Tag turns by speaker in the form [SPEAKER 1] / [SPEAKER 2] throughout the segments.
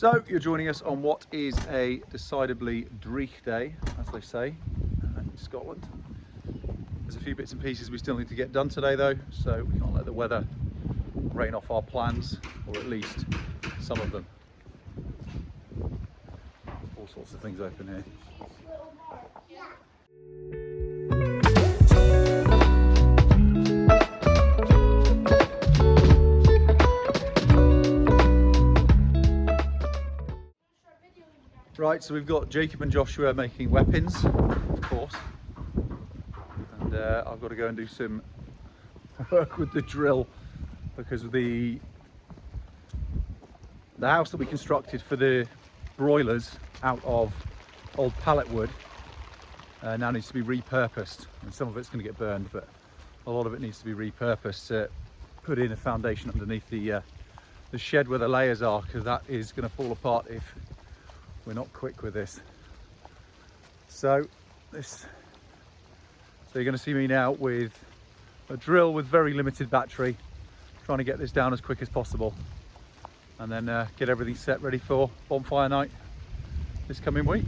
[SPEAKER 1] So you're joining us on what is a decidedly dreich day, as they say, in Scotland. There's a few bits and pieces we still need to get done today though, so we can't let the weather rain off our plans, or at least some of them. All sorts of things open here. Right, so we've got Jacob and Joshua making weapons, of course, and I've got to go and do some work with the drill because of the house that we constructed for the broilers out of old pallet wood now needs to be repurposed, and some of it's going to get burned, but a lot of it needs to be repurposed to put in a foundation underneath the shed where the layers are, because that is going to fall apart if we're not quick with this. So you're going to see me now with a drill with very limited battery, trying to get this down as quick as possible, and then get everything set ready for bonfire night this coming week.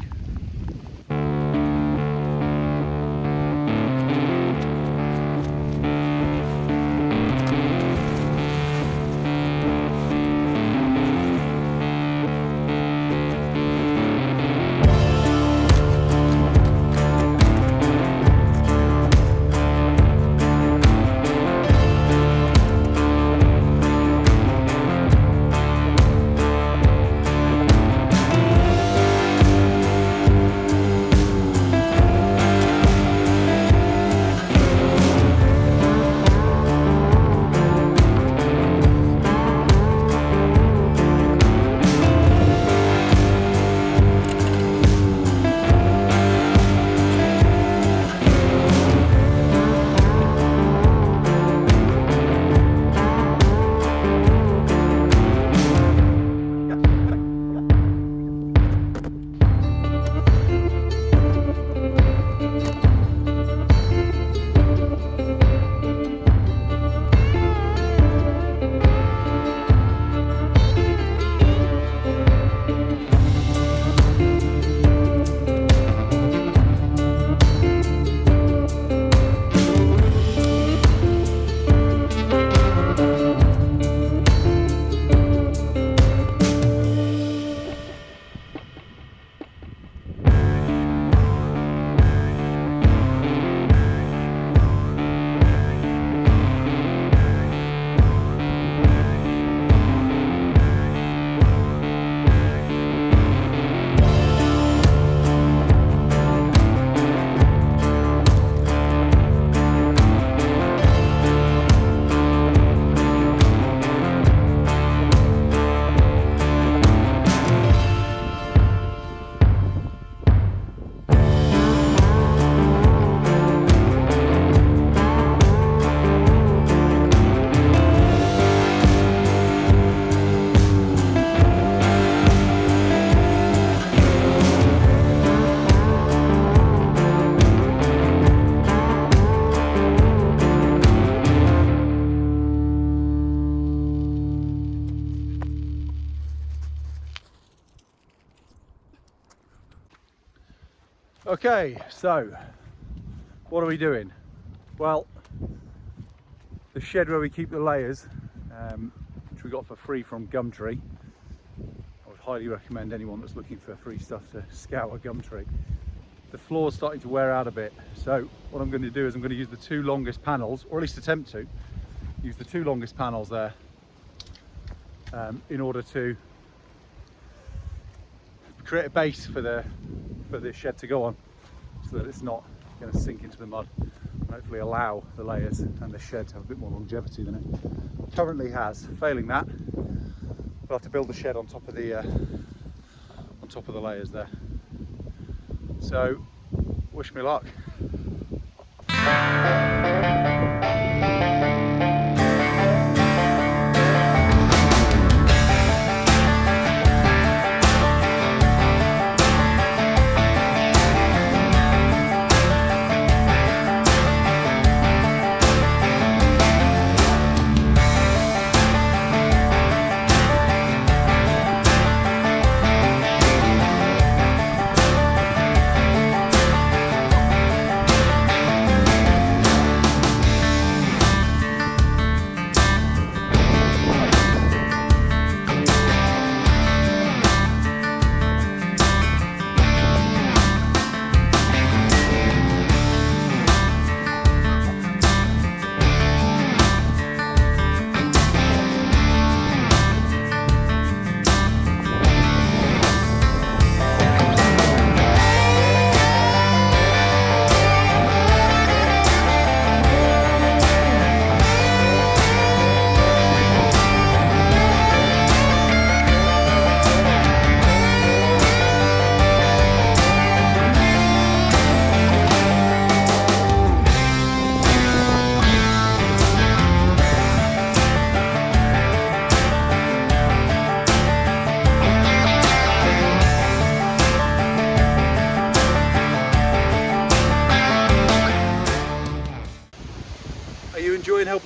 [SPEAKER 1] Okay, so what are we doing? Well, the shed where we keep the layers, which we got for free from Gumtree. I would highly recommend anyone that's looking for free stuff to scour Gumtree. The floor's starting to wear out a bit, so what I'm going to do is I'm going to use the two longest panels, or at least attempt to use the two longest panels there in order to create a base for the shed to go on, so that it's not going to sink into the mud, and hopefully allow the layers and the shed to have a bit more longevity than it currently has. Failing that, we'll have to build the shed on top of the layers there. So wish me luck.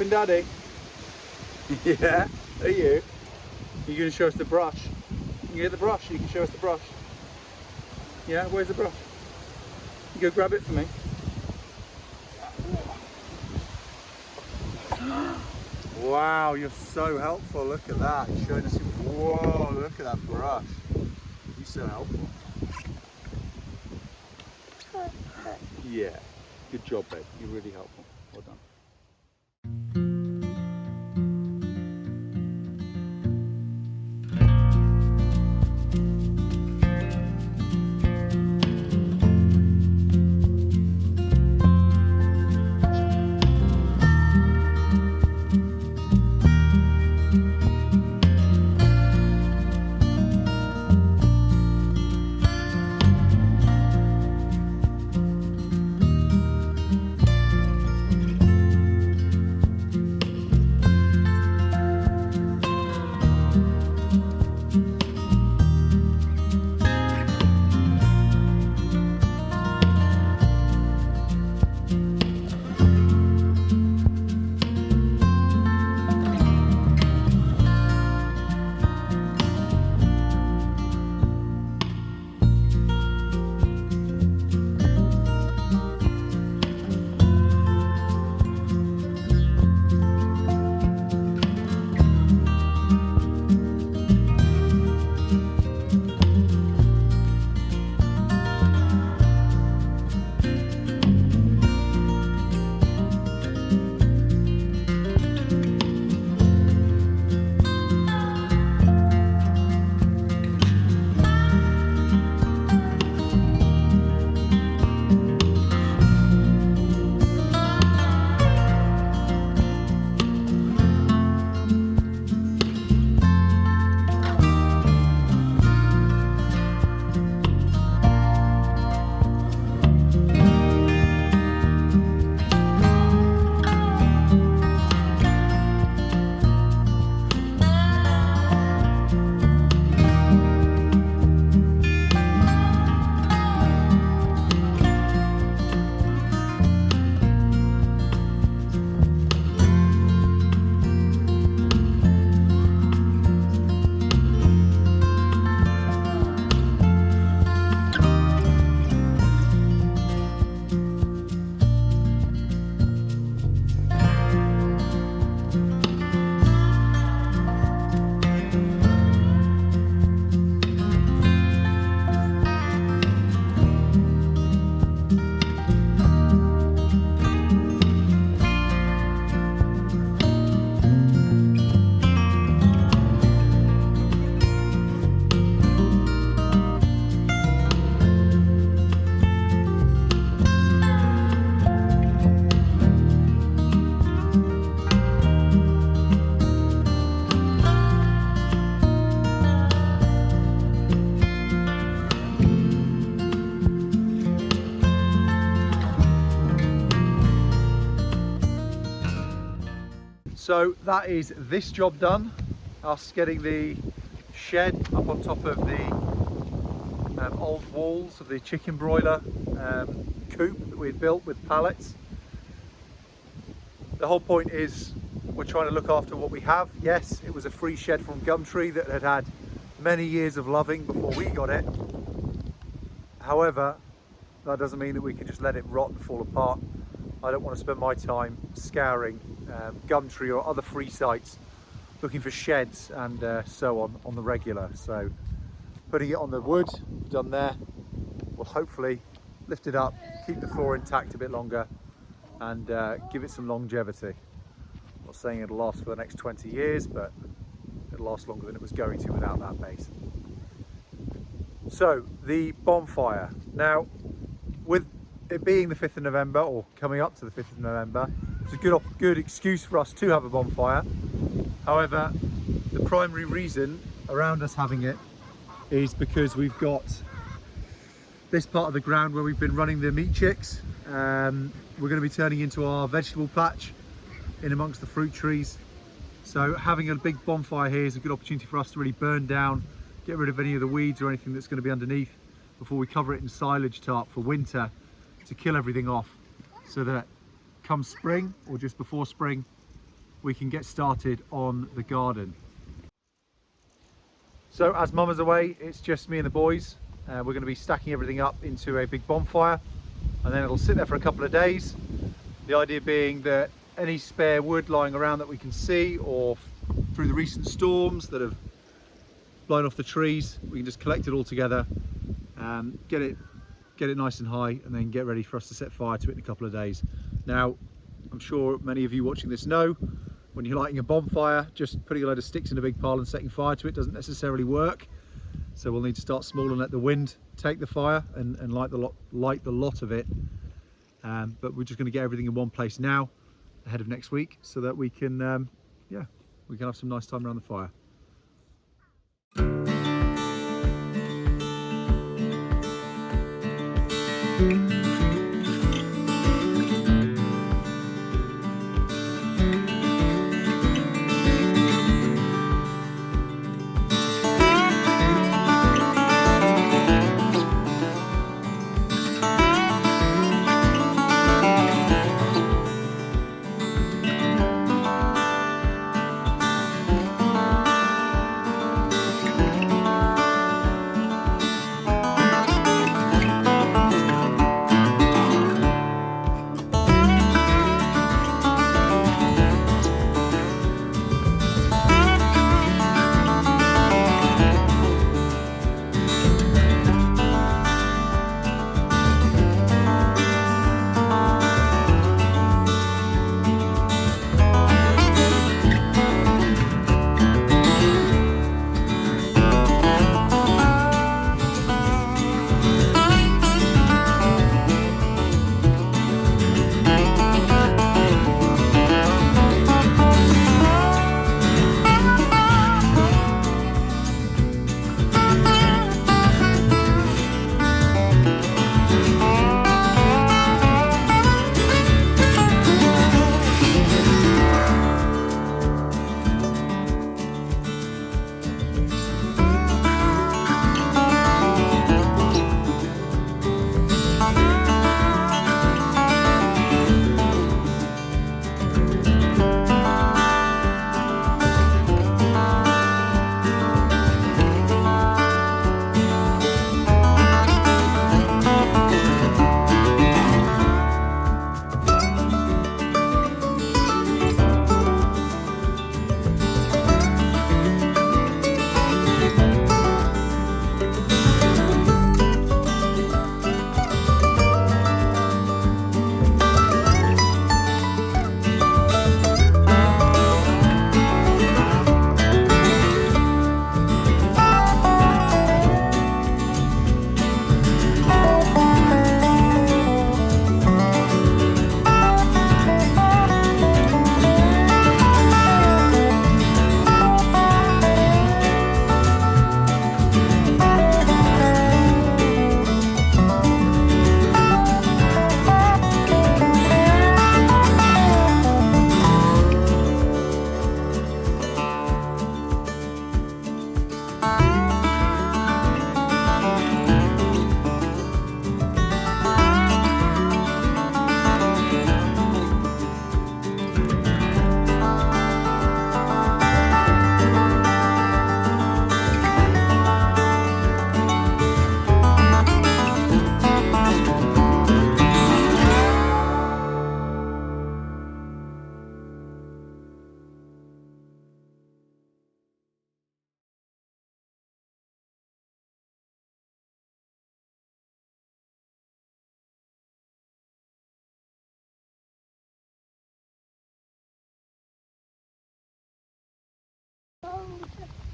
[SPEAKER 1] helping Daddy? Yeah, are you? Are you going to show us the brush? You get the brush, you can show us the brush. Yeah, where's the brush? You go grab it for me. Wow, you're so helpful. Look at that. You're showing us. Whoa, look at that brush. You're so helpful. Yeah, good job, babe. You're really helpful. Well done. So that is this job done, us getting the shed up on top of the old walls of the chicken broiler coop that we had built with pallets. The whole point is we're trying to look after what we have. Yes, it was a free shed from Gumtree that had had many years of loving before we got it. However, that doesn't mean that we can just let it rot and fall apart. I don't want to spend my time scouring Gumtree or other free sites looking for sheds and so on the regular. So putting it on the wood, done there, will hopefully lift it up, keep the floor intact a bit longer and give it some longevity. I'm not saying it'll last for the next 20 years, but it'll last longer than it was going to without that base. So the bonfire. Now, with it being the 5th of November, or coming up to the 5th of November, it's a good excuse for us to have a bonfire. However, the primary reason around us having it is because we've got this part of the ground where we've been running the meat chicks. We're going to be turning into our vegetable patch in amongst the fruit trees. So having a big bonfire here is a good opportunity for us to really burn down, get rid of any of the weeds or anything that's going to be underneath before we cover it in silage tarp for winter to kill everything off, so that come spring or just before spring we can get started on the garden. So as Mama's away, it's just me and the boys. We're going to be stacking everything up into a big bonfire, and then it'll sit there for a couple of days. The idea being that any spare wood lying around that we can see, or through the recent storms that have blown off the trees, we can just collect it all together, get it nice and high, and then get ready for us to set fire to it in a couple of days. Now, I'm sure many of you watching this know, when you're lighting a bonfire, just putting a load of sticks in a big pile and setting fire to it doesn't necessarily work. So we'll need to start small and let the wind take the fire and light the lot of it. But we're just going to get everything in one place now, ahead of next week, so that we can have some nice time around the fire.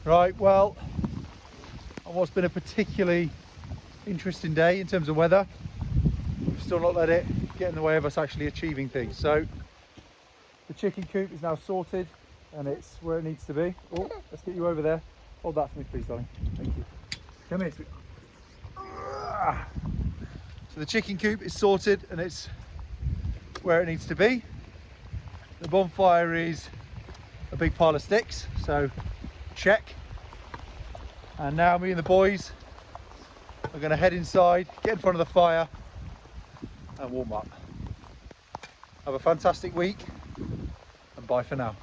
[SPEAKER 1] Right, well, what's been a particularly interesting day in terms of weather, we've still not let it get in the way of us actually achieving things. So the chicken coop is now sorted and it's where it needs to be. Oh, let's get you over there. Hold that for me, please, darling. Thank you. Come here, sweet. So the chicken coop is sorted and it's where it needs to be. The bonfire is a big pile of sticks, so check. And now me and the boys are going to head inside, get in front of the fire and warm up. Have a fantastic week and bye for now.